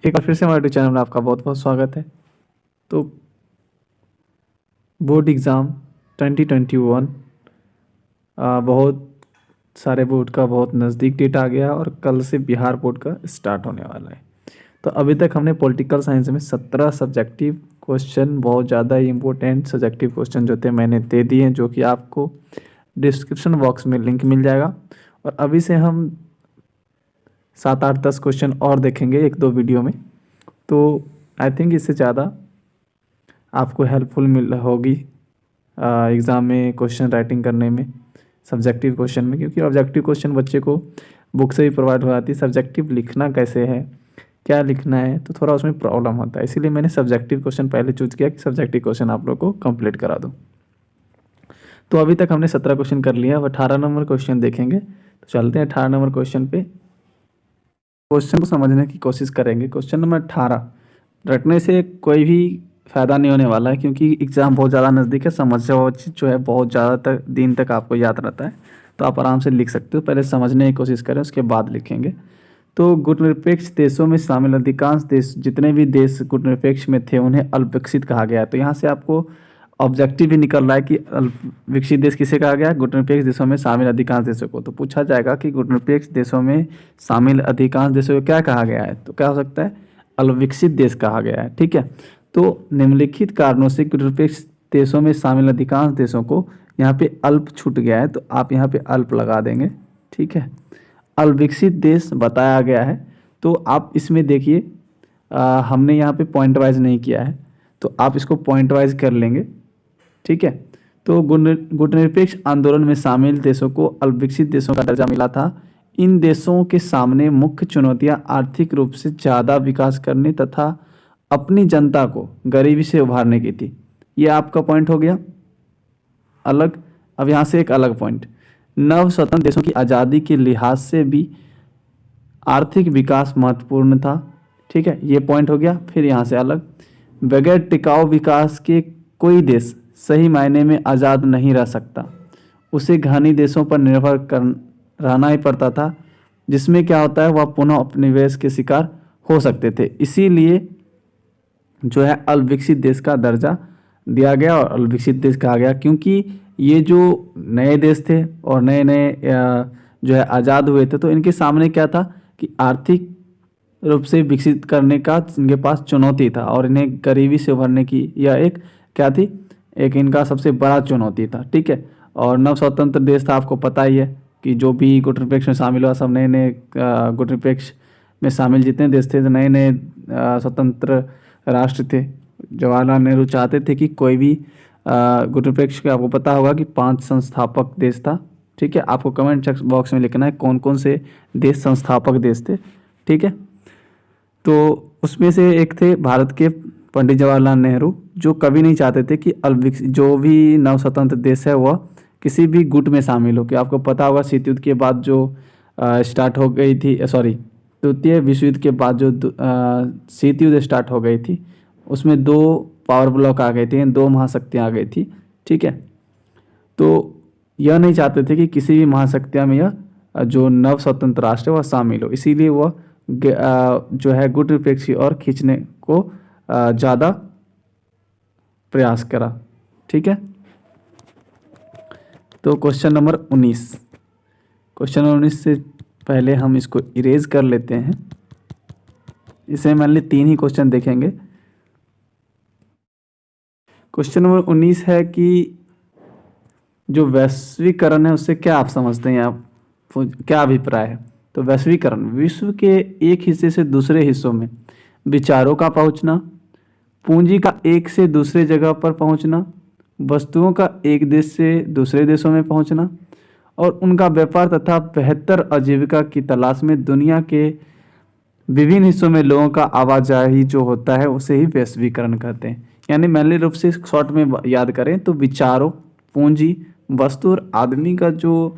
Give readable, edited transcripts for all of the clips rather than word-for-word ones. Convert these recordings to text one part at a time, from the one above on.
एक बार फिर से हमारे यूट्यूब चैनल में आपका बहुत बहुत स्वागत है। तो बोर्ड एग्ज़ाम 2021 बहुत सारे बोर्ड का बहुत नज़दीक डेट आ गया और कल से बिहार बोर्ड का स्टार्ट होने वाला है। तो अभी तक हमने पॉलिटिकल साइंस में 17 सब्जेक्टिव क्वेश्चन, बहुत ज़्यादा इम्पोर्टेंट सब्जेक्टिव क्वेश्चन जो थे मैंने दे दिए हैं, जो कि आपको डिस्क्रिप्शन बॉक्स में लिंक मिल जाएगा। और अभी से हम 7, 8, 10 क्वेश्चन और देखेंगे एक दो वीडियो में। तो आई थिंक इससे ज़्यादा आपको हेल्पफुल मिल होगी एग्ज़ाम में क्वेश्चन राइटिंग करने में, सब्जेक्टिव क्वेश्चन में, क्योंकि ऑब्जेक्टिव क्वेश्चन बच्चे को बुक से भी प्रोवाइड हो जाती है। सब्जेक्टिव लिखना कैसे है, क्या लिखना है, तो थोड़ा उसमें प्रॉब्लम होता है। इसीलिए मैंने सब्जेक्टिव क्वेश्चन पहले चूज़ किया कि सब्जेक्टिव क्वेश्चन आप लोग को कंप्लीट करा दूँ। तो अभी तक हमने 17 क्वेश्चन कर लिया, अब 18 नंबर क्वेश्चन देखेंगे। तो चलते हैं 18 नंबर क्वेश्चन पे, क्वेश्चन को समझने की कोशिश करेंगे। क्वेश्चन नंबर 18 रटने से कोई भी फ़ायदा नहीं होने वाला है, क्योंकि एग्ज़ाम बहुत ज़्यादा नज़दीक है। समस्या वो चीज़ जो है बहुत ज़्यादा तक दिन तक आपको याद रहता है, तो आप आराम से लिख सकते हो। पहले समझने की कोशिश करें, उसके बाद लिखेंगे। तो गुटनिरपेक्ष देशों में शामिल अधिकांश देश, जितने भी देश गुटनिरपेक्ष में थे, उन्हें अल्पविकसित कहा गया है। तो यहाँ से आपको ऑब्जेक्टिव भी निकल रहा है कि विकसित देश किसे कहा गया है, गुटनिरपेक्ष देशों में शामिल अधिकांश देशों को। तो पूछा जाएगा कि गुटनिरपेक्ष देशों में शामिल अधिकांश देशों को क्या कहा गया है, तो क्या हो सकता है, अल्पविकसित देश कहा गया है। ठीक है, तो निम्नलिखित कारणों से गुटनिरपेक्ष देशों में शामिल अधिकांश देशों को यहाँ पे अल्प छूट गया है, तो आप यहाँ पे अल्प लगा देंगे। ठीक है, अल्पविकसित देश बताया गया है, तो आप इसमें देखिए हमने यहाँ पे पॉइंट वाइज नहीं किया है, तो आप इसको पॉइंट वाइज कर लेंगे। ठीक है, तो गुटनिरपेक्ष आंदोलन में शामिल देशों को अल्पविकसित देशों का दर्जा मिला था। इन देशों के सामने मुख्य चुनौतियां आर्थिक रूप से ज़्यादा विकास करने तथा अपनी जनता को गरीबी से उभारने की थी। ये आपका पॉइंट हो गया अलग। अब यहाँ से एक अलग पॉइंट, नव स्वतंत्र देशों की आज़ादी के लिहाज से भी आर्थिक विकास महत्वपूर्ण था। ठीक है, ये पॉइंट हो गया। फिर यहाँ से अलग, बगैर टिकाऊ विकास के कोई देश सही मायने में आज़ाद नहीं रह सकता। उसे घनी देशों पर निर्भर कर रहना ही पड़ता था, जिसमें क्या होता है, वह पुनः उपनिवेश के शिकार हो सकते थे। इसीलिए जो है अल्पविकसित देश का दर्जा दिया गया और अल्पविकसित देश कहा गया, क्योंकि ये जो नए देश थे और नए नए जो है आज़ाद हुए थे, तो इनके सामने क्या था कि आर्थिक रूप से विकसित करने का इनके पास चुनौती था, और इन्हें गरीबी से उभरने की यह एक क्या थी, एक इनका सबसे बड़ा चुनौती था। ठीक है, और नव स्वतंत्र देश था, आपको पता ही है कि जो भी गुटनिरपेक्ष में शामिल हुआ, सब नए नए गुटनिरपेक्ष में शामिल जितने देश थे, नए नए स्वतंत्र राष्ट्र थे। जवाहरलाल नेहरू चाहते थे कि कोई भी गुटनिरपेक्ष का, आपको पता होगा कि 5 संस्थापक देश था। ठीक है, आपको कमेंट बॉक्स में लिखना है कौन कौन से देश संस्थापक देश थे। ठीक है, तो उसमें से एक थे भारत के पंडित जवाहरलाल नेहरू, जो कभी नहीं चाहते थे कि अल्पविकसित जो भी नव स्वतंत्र देश है वह किसी भी गुट में शामिल हो। कि आपको पता होगा शीत युद्ध के बाद जो स्टार्ट हो गई थी, द्वितीय विश्व युद्ध के बाद जो शीत युद्ध स्टार्ट हो गई थी, उसमें 2 पावर ब्लॉक आ गए थे, 2 महाशक्तियाँ आ गई थी। ठीक है, तो यह नहीं चाहते थे कि किसी भी महाशक्तियाँ में यह जो नव स्वतंत्र राष्ट्र है वह शामिल हो। इसीलिए वह जो है गुटनिरपेक्ष की ओर खींचने को ज़्यादा प्रयास करा। ठीक है, तो क्वेश्चन नंबर 19, क्वेश्चन नंबर 19 से पहले हम इसको इरेज कर लेते हैं। इसे मान ली 3 ही क्वेश्चन देखेंगे। क्वेश्चन नंबर 19 है कि जो वैश्वीकरण है उससे क्या आप समझते हैं, आप क्या अभिप्राय है। तो वैश्वीकरण विश्व के एक हिस्से से दूसरे हिस्सों में विचारों का पहुंचना, पूंजी का एक से दूसरे जगह पर पहुंचना, वस्तुओं का एक देश से दूसरे देशों में पहुंचना, और उनका व्यापार तथा बेहतर आजीविका की तलाश में दुनिया के विभिन्न हिस्सों में लोगों का आवाजाही जो होता है उसे ही वैश्वीकरण कहते हैं। यानी मैनली रूप से शॉर्ट में याद करें तो विचारों, पूंजी, वस्तु और आदमी का जो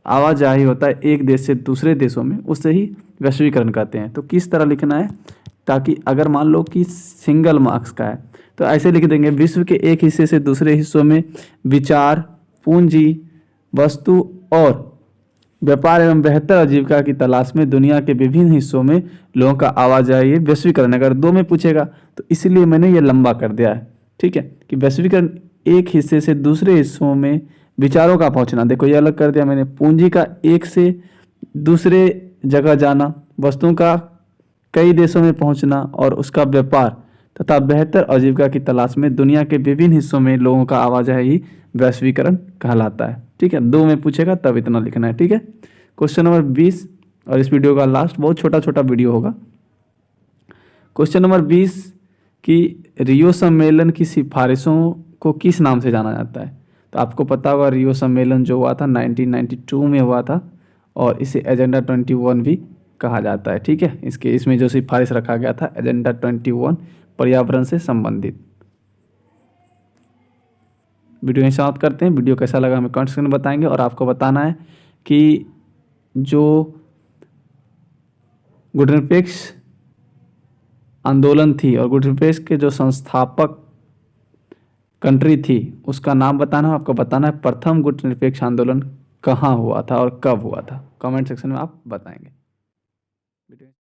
आवाजाही होता है एक देश से दूसरे देशों में, उससे ही वैश्वीकरण कहते हैं। तो किस तरह लिखना है, ताकि अगर मान लो कि सिंगल मार्क्स का है तो ऐसे लिख देंगे, विश्व के एक हिस्से से दूसरे हिस्सों में विचार, पूंजी, वस्तु और व्यापार एवं बेहतर आजीविका की तलाश में दुनिया के विभिन्न हिस्सों में लोगों का आवाजाही, वैश्वीकरण। अगर दो में पूछेगा तो इसलिए मैंने ये लंबा कर दिया है, ठीक है, कि वैश्वीकरण एक हिस्से से दूसरे हिस्सों में विचारों का पहुंचना। देखो ये अलग कर दिया मैंने, पूंजी का एक से दूसरे जगह जाना, वस्तुओं का कई देशों में पहुंचना और उसका व्यापार तथा बेहतर आजीविका की तलाश में दुनिया के विभिन्न हिस्सों में लोगों का आवाजाही वैश्वीकरण कहलाता है। ठीक है, दो में पूछेगा तब इतना लिखना है। ठीक है, क्वेश्चन नंबर 20 और इस वीडियो का लास्ट, बहुत छोटा छोटा वीडियो होगा। क्वेश्चन नंबर 20 कि रियो सम्मेलन की सिफारिशों को किस नाम से जाना जाता है? तो आपको पता होगा रियो सम्मेलन जो हुआ था 1992 में हुआ था और इसे एजेंडा 21 भी कहा जाता है। ठीक है, इसमें जो सिफारिश रखा गया था एजेंडा 21 पर्यावरण से संबंधित। वीडियो यहीं समाप्त करते हैं। वीडियो कैसा लगा हमें कमेंट सेक्शन में बताएंगे और आपको बताना है कि जो गुटनिरपेक्ष आंदोलन थी और गुटनिरपेक्ष के जो संस्थापक कंट्री थी उसका नाम बताना है। आपको बताना है प्रथम गुटनिरपेक्ष आंदोलन कहाँ हुआ था और कब हुआ था। कमेंट सेक्शन में आप बताएंगे।